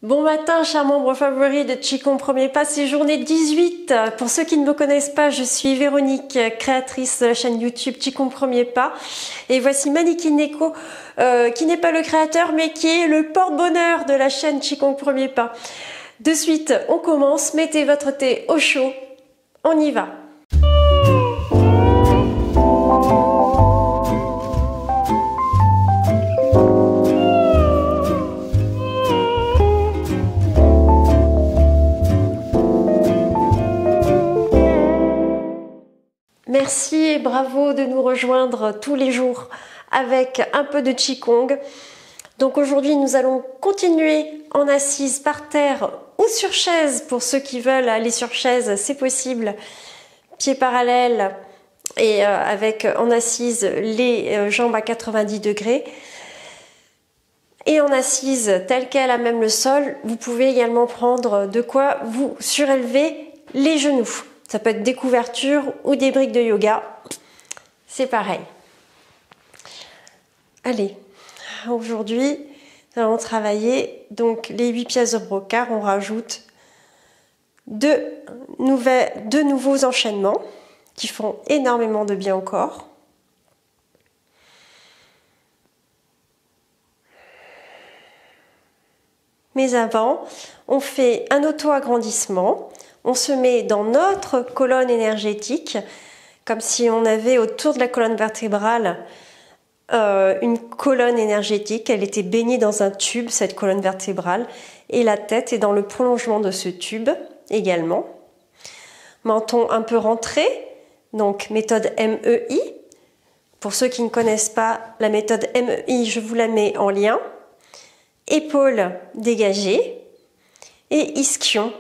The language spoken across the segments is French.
Bon matin, chers membres favoris de Qigong Premier Pas, c'est journée 18. Pour ceux qui ne me connaissent pas, je suis Véronique, créatrice de la chaîne YouTube Qigong Premier Pas. Et voici Maniki Neko, qui n'est pas le créateur, mais qui est le porte-bonheur de la chaîne Qigong Premier Pas. De suite, on commence. Mettez votre thé au chaud. On y va. Merci et bravo de nous rejoindre tous les jours avec un peu de Qigong. Donc aujourd'hui, nous allons continuer en assise par terre ou sur chaise. Pour ceux qui veulent aller sur chaise, c'est possible. Pieds parallèles et avec en assise les jambes à 90 degrés. Et en assise telle qu'elle à même le sol, vous pouvez également prendre de quoi vous surélever les genoux. Ça peut être des couvertures ou des briques de yoga. C'est pareil. Allez, aujourd'hui, nous allons travailler donc les 8 pièces de brocart. On rajoute deux nouveaux enchaînements qui font énormément de bien au corps. Mais avant, on fait un auto-agrandissement. On se met dans notre colonne énergétique, comme si on avait autour de la colonne vertébrale une colonne énergétique. Elle était baignée dans un tube, cette colonne vertébrale, et la tête est dans le prolongement de ce tube également. Menton un peu rentré, donc méthode MEI. Pour ceux qui ne connaissent pas la méthode MEI, je vous la mets en lien. Épaules dégagées et ischion,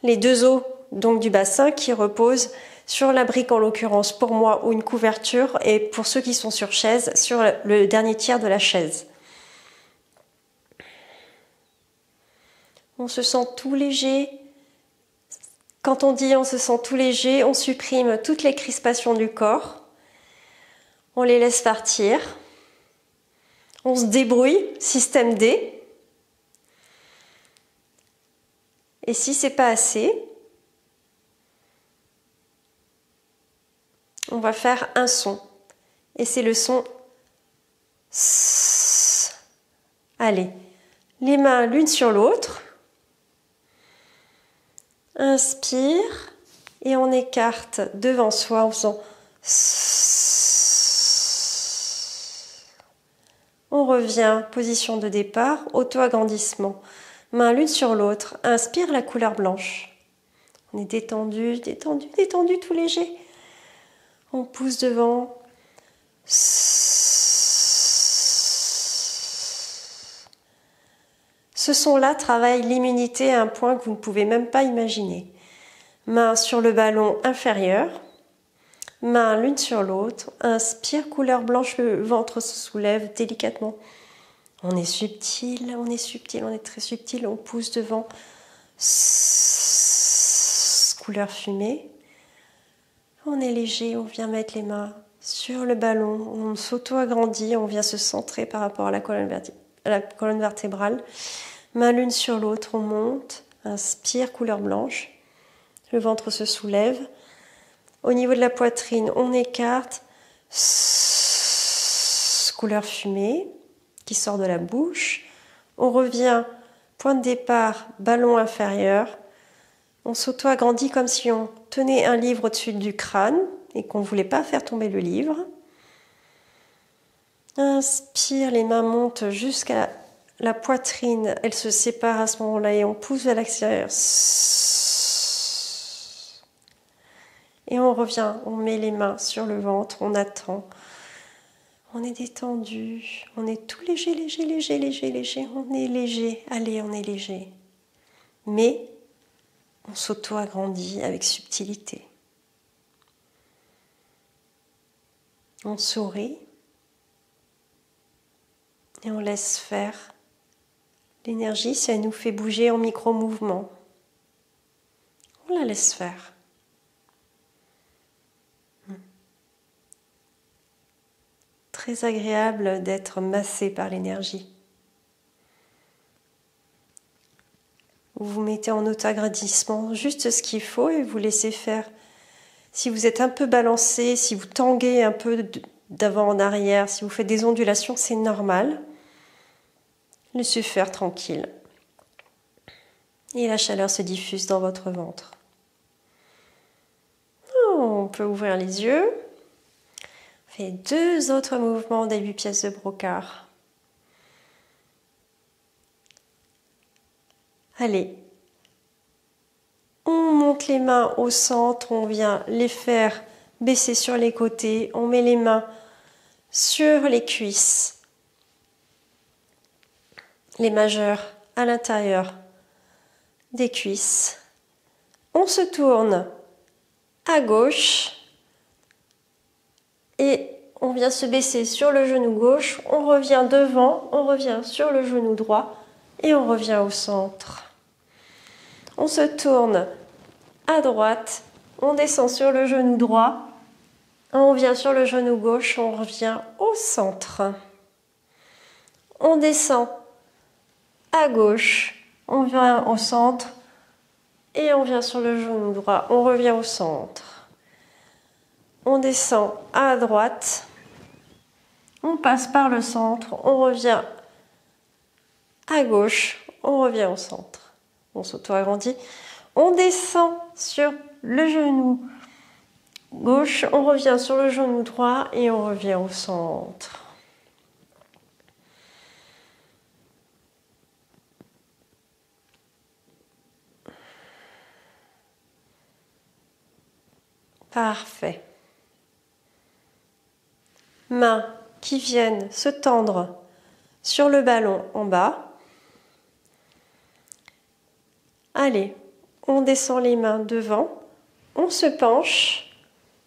les deux os donc du bassin qui reposent sur la brique en l'occurrence pour moi ou une couverture, et pour ceux qui sont sur chaise, sur le dernier tiers de la chaise. On se sent tout léger. Quand on dit on se sent tout léger, on supprime toutes les crispations du corps. On les laisse partir. On se débrouille, système D. Et si c'est pas assez, on va faire un son. Et c'est le son S. Allez, les mains l'une sur l'autre. Inspire et on écarte devant soi en faisant S. On revient, position de départ, auto-agrandissement. Mains l'une sur l'autre. Inspire la couleur blanche. On est détendu, détendu, détendu, tout léger. On pousse devant. Ce son-là travaille l'immunité à un point que vous ne pouvez même pas imaginer. Main sur le ballon inférieur. Main l'une sur l'autre. Inspire, couleur blanche, le ventre se soulève délicatement. On est subtil, on est subtil, on est très subtil. On pousse devant. Couleur fumée. On est léger, on vient mettre les mains sur le ballon, on s'auto-agrandit, on vient se centrer par rapport à la colonne vertébrale. Main l'une sur l'autre, on monte, inspire, couleur blanche. Le ventre se soulève. Au niveau de la poitrine, on écarte. Couleur fumée qui sort de la bouche. On revient, point de départ, ballon inférieur. On s'auto-agrandit comme si on tenait un livre au-dessus du crâne et qu'on ne voulait pas faire tomber le livre. Inspire, les mains montent jusqu'à la poitrine. Elles se séparent à ce moment-là et on pousse vers l'extérieur. Et on revient, on met les mains sur le ventre, on attend. On est détendu, on est tout léger, léger, léger, léger, léger. On est léger, allez, on est léger. Mais on s'auto-agrandit avec subtilité. On sourit et on laisse faire l'énergie si elle nous fait bouger en micro-mouvements. On la laisse faire. Très agréable d'être massé par l'énergie. Vous vous mettez en auto-agrandissement, juste ce qu'il faut et vous laissez faire. Si vous êtes un peu balancé, si vous tanguez un peu d'avant en arrière, si vous faites des ondulations, c'est normal. Laissez faire tranquille. Et la chaleur se diffuse dans votre ventre. On peut ouvrir les yeux. On fait 2 autres mouvements des 8 pièces de brocart. Allez. On monte les mains au centre, on vient les faire baisser sur les côtés. On met les mains sur les cuisses. Les majeurs à l'intérieur des cuisses. On se tourne à gauche et on vient se baisser sur le genou gauche, on revient devant, on revient sur le genou droit et on revient au centre. On se tourne à droite, on descend sur le genou droit, on vient sur le genou gauche, on revient au centre. On descend à gauche, on vient au centre et on vient sur le genou droit, on revient au centre. On descend à droite, on passe par le centre, on revient à gauche, on revient au centre. On s'auto-agrandit, on descend sur le genou gauche, on revient sur le genou droit et on revient au centre. Parfait. Mains qui viennent se tendre sur le ballon en bas. Allez, on descend les mains devant, on se penche,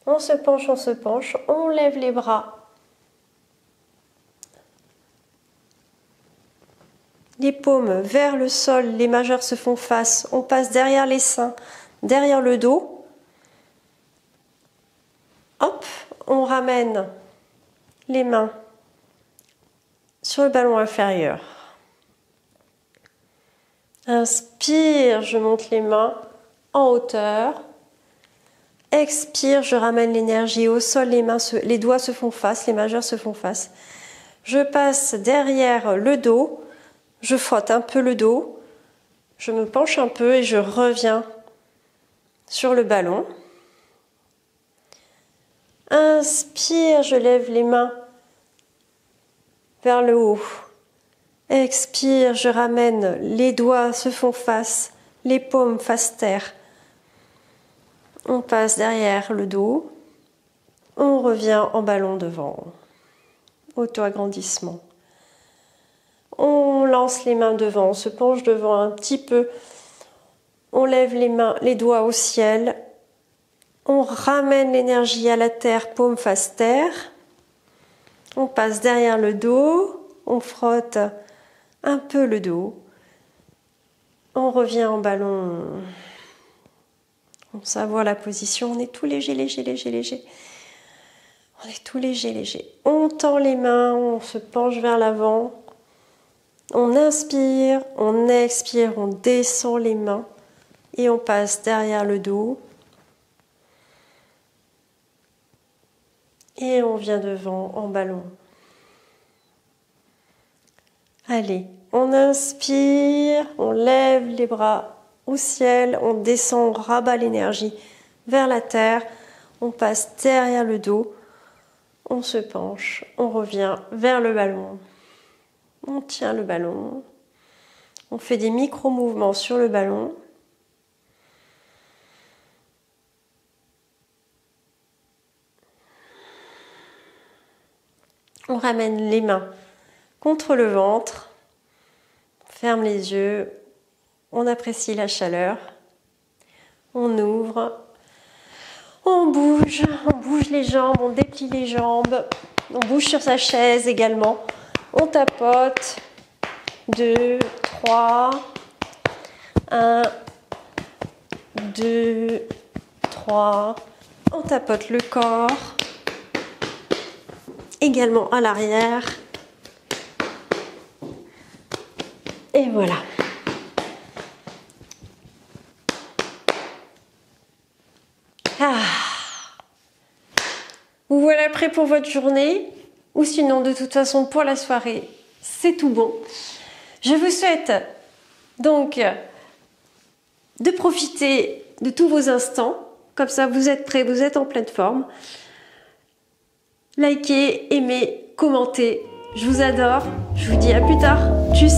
on se penche, on se penche, on lève les bras. Les paumes vers le sol, les majeurs se font face, on passe derrière les seins, derrière le dos. Hop, on ramène les mains sur le ballon inférieur. Inspire, je monte les mains en hauteur. Expire, je ramène l'énergie au sol, les doigts se font face, les majeurs se font face. Je passe derrière le dos, je frotte un peu le dos, je me penche un peu et je reviens sur le ballon. Inspire, je lève les mains vers le haut. Expire, je ramène, les doigts se font face, les paumes face terre. On passe derrière le dos, on revient en ballon devant. Auto-agrandissement. On lance les mains devant, on se penche devant un petit peu. On lève les mains, les doigts au ciel. On ramène l'énergie à la terre, paume face terre. On passe derrière le dos, on frotte un peu le dos. On revient en ballon. On savoure la position, on est tout léger, léger, léger, léger. On est tout léger, léger. On tend les mains, on se penche vers l'avant. On inspire, on expire, on descend les mains et on passe derrière le dos. Et on vient devant en ballon. Allez, on inspire, on lève les bras au ciel, on descend, on rabat l'énergie vers la terre, on passe derrière le dos, on se penche, on revient vers le ballon. On tient le ballon, on fait des micro-mouvements sur le ballon. On ramène les mains contre le ventre, on ferme les yeux, on apprécie la chaleur, on ouvre, on bouge les jambes, on déplie les jambes, on bouge sur sa chaise également, on tapote, 2, 3, 1, 2, 3, on tapote le corps, également à l'arrière. Et voilà. voilà prêt pour votre journée, ou sinon de toute façon pour la soirée, c'est tout bon. Je vous souhaite donc de profiter de tous vos instants, comme ça vous êtes prêts, vous êtes en pleine forme. Likez, aimez, commentez, je vous adore, je vous dis à plus tard, tchuss.